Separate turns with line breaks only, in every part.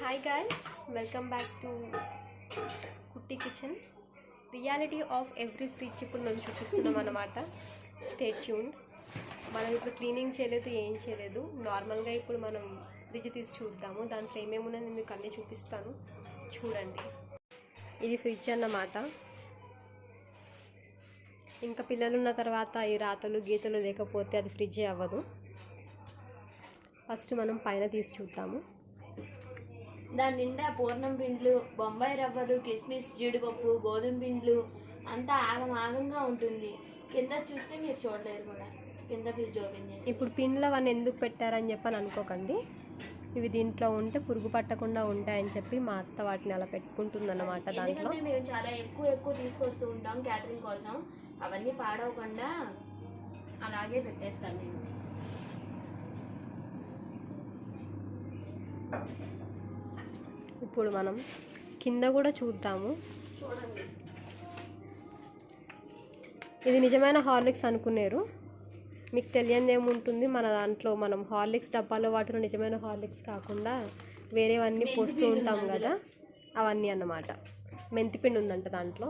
Hi guys, welcome back to Kutti Kitchen. Reality of every fridge ఇప్పుడు మనం చూపిస్తున్నాం అన్నమాట. Stay tuned. మనం ఇప్పుడు క్లీనింగ్ చేయలేదు, ఏం చేయలేదు. నార్మల్గా ఇప్పుడు మనం ఫ్రిడ్జ్ తీసి చూద్దాము. దాంట్లో ఏమేమి ఉన్నాయో నేను మీకు అన్నీ చూపిస్తాను, చూడండి. ఇది ఫ్రిడ్జ్ అన్నమాట. ఇంకా పిల్లలు ఉన్న తర్వాత ఈ రాతలు గీతలు లేకపోతే అది ఫ్రిడ్జ్ అవ్వదు. ఫస్ట్ మనం పైన తీసి చూద్దాము.
దాని నిండా పూర్ణం పిండ్లు, బొంబాయి రవ్వలు, కిస్మిస్, జీడిపప్పు, గోధుమ పిండ్లు అంతా ఆగంగా ఉంటుంది. కింద చూస్తే మీరు చూడలేరు కూడా. కింద ఫ్రిడ్జ్ ఓపెన్ చేసి
ఇప్పుడు పిండ్లు అవన్నీ ఎందుకు పెట్టారని చెప్పని అనుకోకండి. ఇవి దీంట్లో ఉంటే పురుగు పట్టకుండా ఉంటాయని చెప్పి మా అత్త వాటిని అలా పెట్టుకుంటుందన్నమాట. దాంట్లో
మేము చాలా ఎక్కువ తీసుకొస్తూ ఉంటాం క్యాటరింగ్ కోసం. అవన్నీ పాడవకుండా అలాగే పెట్టేస్తాను నేను.
ఇప్పుడు మనం కింద కూడా చూద్దాము.
చూడండి,
ఇది నిజమైన హార్లిక్స్ అనుకున్నారు. మీకు తెలియని ఏముంటుంది, మన దాంట్లో మనం హార్లిక్స్ డబ్బాలో వాటిలో నిజమైన హార్లిక్స్ కాకుండా వేరేవన్నీ పోస్తూ ఉంటాం కదా, అవన్నీ అన్నమాట. మెంతిపిండి ఉందంట దాంట్లో.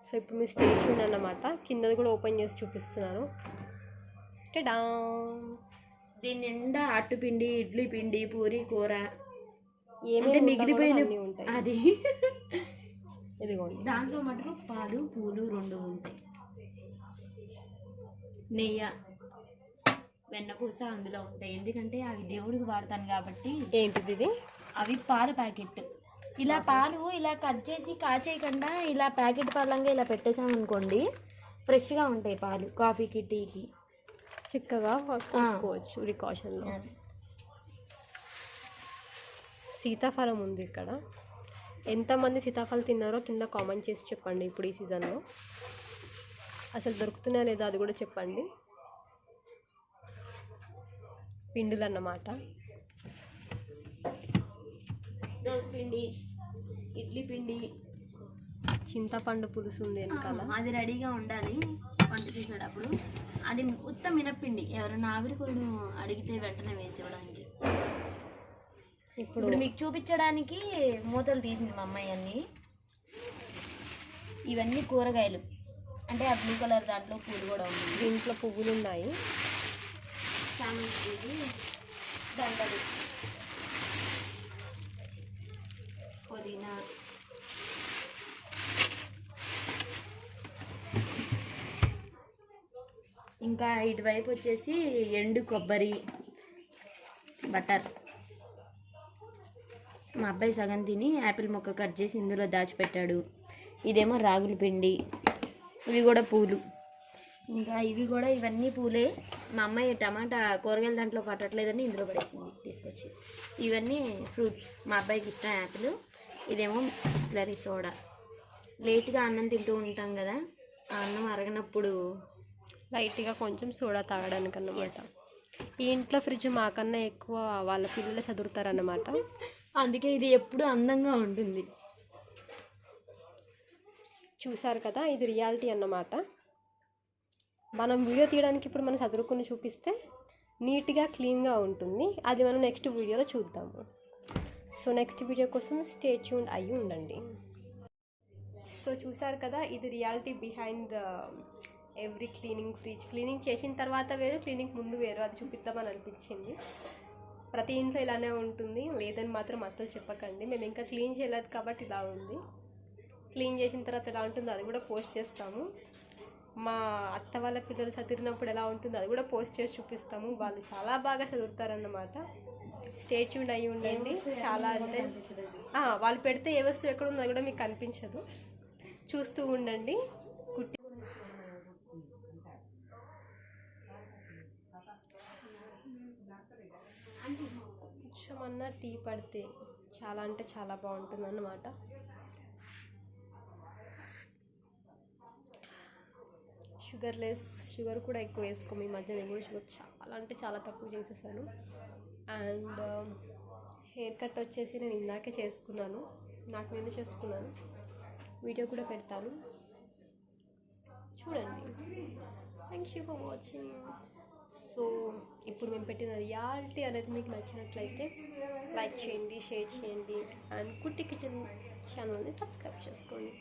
సో ఇప్పుడు మీ స్టేజ్ చూడండి అన్నమాట. కిందది కూడా ఓపెన్ చేసి చూపిస్తున్నాను. టడా!
దీని నిండా అట్టుపిండి, ఇడ్లీ పిండి, పూరి కూర
ఏమేమి
మిగిలిపోయిన
ఉంటాయి.
అది
ఇదిగోండి,
దాంట్లో మటుకు పాలు పూలు రెండు ఉంటాయి. నెయ్యి, వెన్నపూస అందులో ఉంటాయి. ఎందుకంటే అవి దేవుడికి వాడతాను కాబట్టి.
ఏంటిది ఇది?
అవి పాల ప్యాకెట్. ఇలా పాలు ఇలా కట్ చేసి కాచేయకుండా ఇలా ప్యాకెట్ పాలంగా ఇలా పెట్టేసామనుకోండి, ఫ్రెష్గా ఉంటాయి పాలు. కాఫీకి, టీకి
చిక్కగా తీసుకోవచ్చు ప్రికాషన్లో. సీతాఫలం ఉంది ఇక్కడ. ఎంతమంది సీతాఫలం తిన్నారో కింద కామెంట్ చేసి చెప్పండి. ఇప్పుడు ఈ సీజన్లో అసలు దొరుకుతున్నాయా లేదా అది కూడా చెప్పండి. పిండిలు అన్నమాట.
దోశ పిండి, ఇడ్లీ పిండి,
చింతపండు పులుసు ఉంది వెనకాల.
అది రెడీగా ఉండాలి వంట చేసేటప్పుడు. అది ఉత్త మినప్పిండి. ఎవరైనా ఆవిరికుడు అడిగితే వెంటనే వేసివ్వడానికి. ఇప్పుడు మీకు చూపించడానికి మూతలు తీసింది మా అమ్మాయి అన్ని. ఇవన్నీ కూరగాయలు, అంటే ఆ బ్లూ కలర్ దాంట్లో పూలు కూడా ఉంది.
దీంట్లో పువ్వులు ఉన్నాయి.
చామంతి పూలు, దండలు, పుదీనా, ఇంకా ఇటువైపు వచ్చేసి ఎండు కొబ్బరి, బటర్. మా అబ్బాయి సగం తిని యాపిల్ ముక్క కట్ చేసి ఇందులో దాచిపెట్టాడు. ఇదేమో రాగుల పిండి, ఇవి కూడా పూలు. ఇంకా ఇవి కూడా ఇవన్నీ పూలే. మా అమ్మాయి టమాటా కూరగాయల దాంట్లో పట్టట్లేదని ఇందులో పడేసింది తీసుకొచ్చి. ఇవన్నీ ఫ్రూట్స్. మా అబ్బాయికి ఇష్టం యాపిల్. ఇదేమో బిస్లరీ సోడా. లేట్గా అన్నం తింటూ ఉంటాం కదా, ఆ అన్నం అరగనప్పుడు
లైట్గా కొంచెం సోడా తాగడానికి అన్నమాట. ఈ ఇంట్లో ఫ్రిడ్జ్ మాకన్నా ఎక్కువ వాళ్ళ పిల్లలు చదువుతారన్నమాట.
అందుకే ఇది ఎప్పుడు అందంగా ఉంటుంది.
చూసారు కదా, ఇది రియాలిటీ అన్నమాట. మనం వీడియో తీయడానికి ఇప్పుడు మనం చదువుకుని చూపిస్తే నీట్గా క్లీన్గా ఉంటుంది. అది మనం నెక్స్ట్ వీడియోలో చూద్దాము. సో నెక్స్ట్ వీడియో కోసం స్టే ట్యూన్డ్ అయ్యి ఉండండి. సో చూసారు కదా, ఇది reality behind the every cleaning fridge. Cleaning చేసిన తర్వాత వేరు, క్లీనింగ్ ముందు వేరు. అది చూపిద్దామని అనిపించింది. ప్రతి ఇంట్లో ఇలానే ఉంటుంది, లేదని మాత్రం అస్సలు చెప్పకండి. మేము ఇంకా క్లీన్ చేయలేదు కాబట్టి ఇలా ఉంది. క్లీన్ చేసిన తర్వాత ఎలా ఉంటుందో అది కూడా పోస్ట్ చేస్తాము. మా అత్త వాళ్ళ పిల్లలు చదివినప్పుడు ఎలా ఉంటుందో అది కూడా పోస్ట్ చేసి చూపిస్తాము. వాళ్ళు చాలా బాగా చదువుతారన్నమాట. స్టే ట్యూన్డ్ అయ్యి ఉండండి. చాలా అంటే వాళ్ళు పెడితే ఏ వస్తువు ఎక్కడ ఉందో అది కూడా మీకు కనిపించదు. చూస్తూ ఉండండి. కొంచెమన్నా టీ పడితే చాలా అంటే చాలా బాగుంటుంది అన్నమాట. షుగర్ కూడా ఎక్కువ వేసుకోము. ఈ మధ్య నేను కూడా షుగర్ చాలా అంటే చాలా తక్కువ చేసేసాను. అండ్ హెయిర్ కట్ వచ్చేసి నేను ఇందాకే చేసుకున్నాను. నాకు నేను చేసుకున్నాను. వీడియో కూడా పెడతాను, చూడండి. Thank you for watching. So ఇప్పుడు మేము పెట్టిన రియాలిటీ అనేది మీకు నచ్చినట్లయితే లైక్ చేయండి, షేర్ చేయండి అండ్ కుట్టి కిచెన్ ఛానల్ని సబ్స్క్రైబ్ చేసుకోండి.